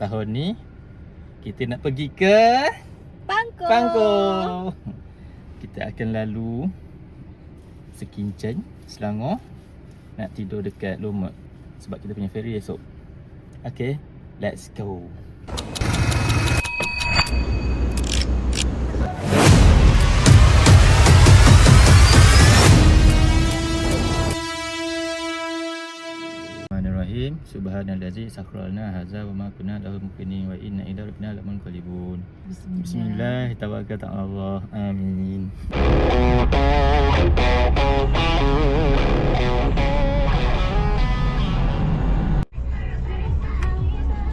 tahun ni kita nak pergi ke Pangkor. Kita akan lalu Sekincen, Selangor. Nak tidur dekat Lumut sebab kita punya ferry esok. Okay, let's go. Bismillahirrahmanirrahim. Subhanallazi sakhralna hadza wa ma kunna lahu muqrinin wa inna ila rabbina lamunqalibun. Bismillah, tawakkaltu 'ala Allah. Amin.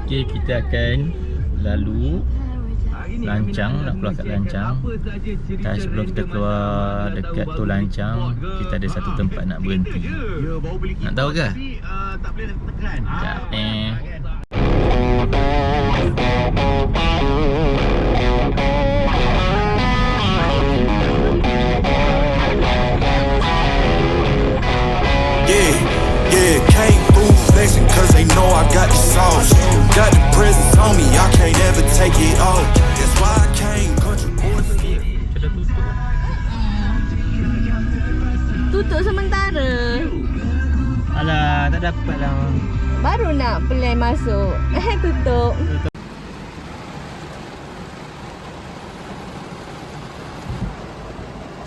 Okay, kita akan lalu Lancang, nak keluar kat Lancang. Dan sebelum kita keluar dekat Tol Lancang, kita ada satu tempat nak berhenti. Nak tahu ke? Sekejap ni. Yeah, can't move flexing cause they know I got the sauce. Got the presents on me, I can't ever take it off. That's why I came country boys. Sudah tutup. Tutup sementara. Alah, tak dapat lah. Baru nak plan masuk. Tutup.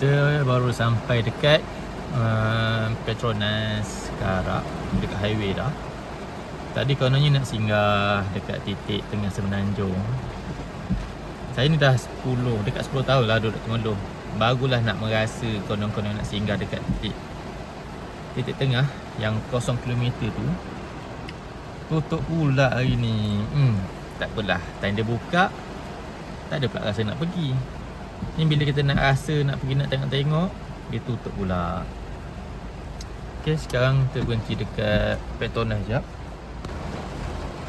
Kita baru sampai dekat Petronas Karak, dekat highway dah. Tadi kononnya nak singgah dekat titik tengah Semenanjung. Saya ni dah 10, dekat 10 tahun lah duduk Temelung. Barulah nak merasa konon-konon nak singgah dekat titik tengah yang 0 km tu. Tutup pula hari ni. Tak apalah, time dia buka tak ada pula rasa nak pergi. Ni bila kita nak rasa nak pergi nak tengok-tengok, dia tutup pula. Okay, sekarang kita berhenti dekat Petronas sekejap.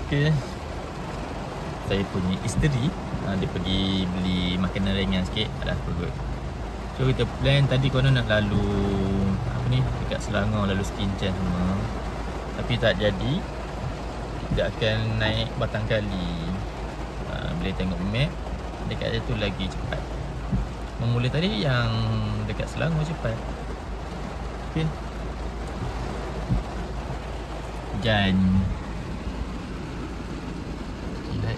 Okay, saya punya isteri dia pergi beli makanan ringan sikit, dah perut. So kita plan tadi konon nak lalu apa ni, dekat Selangor, lalu Sekincen semua. Tapi tak jadi. Kita akan naik Batang Kali. Bila tengok map, dekat situ lagi cepat. Memula tadi yang dekat Selangor cepat. Okay, dan lihat.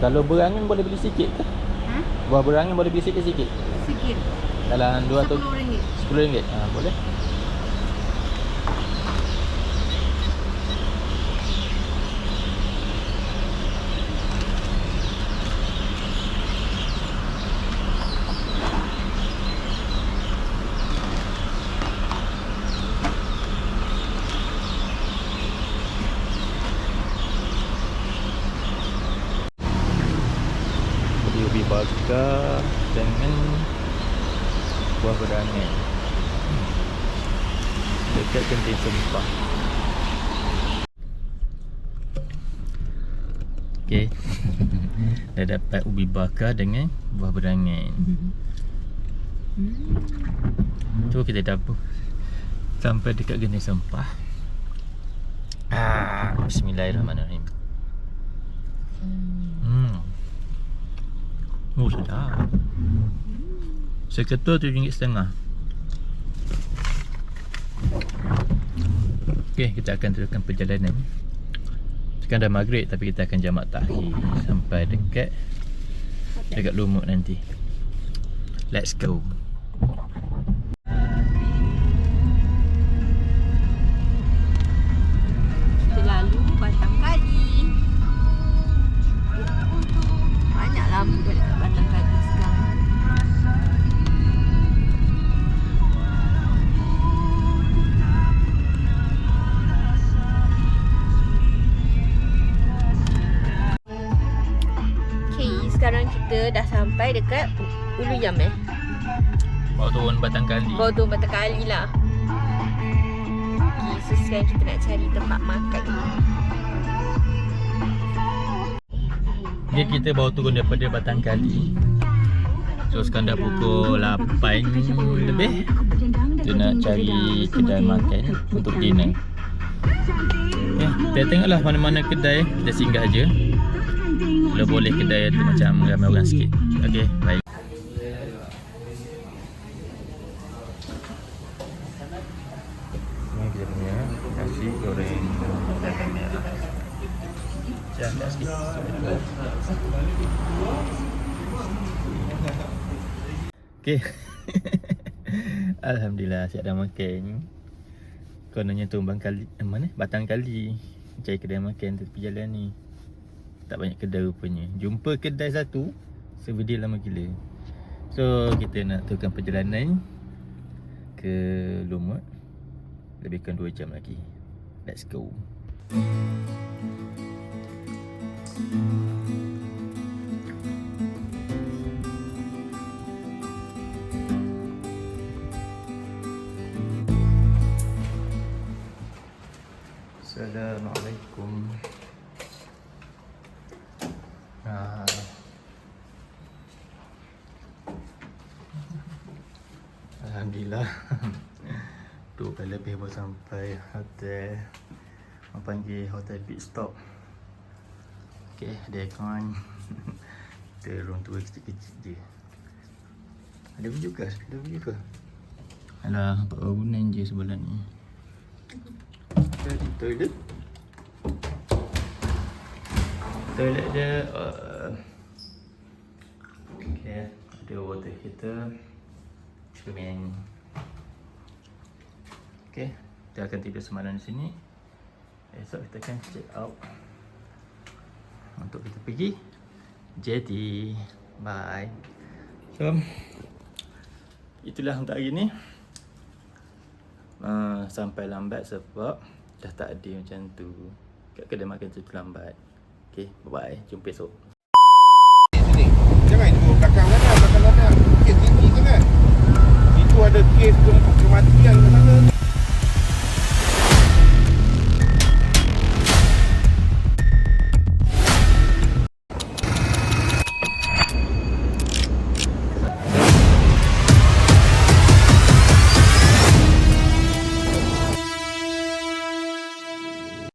Kalau berangan boleh beli sikit ke? Buah berangan boleh beli sikit-sikit? Sikit. Dalam 2 atau RM10. RM10? Boleh. Ubi bakar dengan buah berangan dekat Genting Sempah. Okay. Dah dapat ubi bakar dengan buah berangan. Tu kita dapur sampai dekat Genting Sempah. Bismillahirrahmanirrahim. Oh, sedap. Seketul RM7.50. Okey, kita akan teruskan perjalanan. Sekarang dah maghrib tapi kita akan jamak takhir sampai dekat Lumut nanti. Let's go. Kita lalu Batang Kali. Banyak lampu dekat Batang Kali sekarang. Sekarang kita dah sampai dekat Ulu Yam Bawa turun Batang Kali. Bawa turun Batang Kali lah. Okay, So sekarang kita nak cari tempat makan. Okay, kita baru turun daripada Batang Kali. So sekarang dah pukul 8 lebih. Kita nak cari kedai makan untuk dinner. Okay, kita tengoklah mana-mana kedai kita singgah je. Kalau boleh kedai tu macam ramai orang sikit. Okay, baik. Ni dia punya nasi goreng daging merah. Jangan sikit. Okay. Alhamdulillah siap dah makan. Kononnya Tumbang Kali, mana? Batang Kali. Cari kedai makan tepi jalan ni. Tak banyak kedai rupanya. Jumpa kedai satu, sevideo lama gila. So kita nak teruskan perjalanan ke Lumut. Lebih kurang 2 jam lagi. Let's go. Assalamualaikum. Alhamdulillah. 2 kali lebih baru sampai hotel. Orang panggil hotel pit stop. Okay, ada aircon. Kita room tour kecil-kecil je. Ada view ke? Ada view ke? Alah, nampak bangunan je sebelah ni. Jadi toilet. Toilet dia okay, ada water heater, cermin. Okay, kita akan tidur semalam di sini. Esok kita akan check out untuk kita pergi Jetty. Bye. So itulah untuk hari ni. Sampai lambat sebab dah tak ada macam tu kat kedai makan tu lambat. Okay, bye bye. Jumpa esok.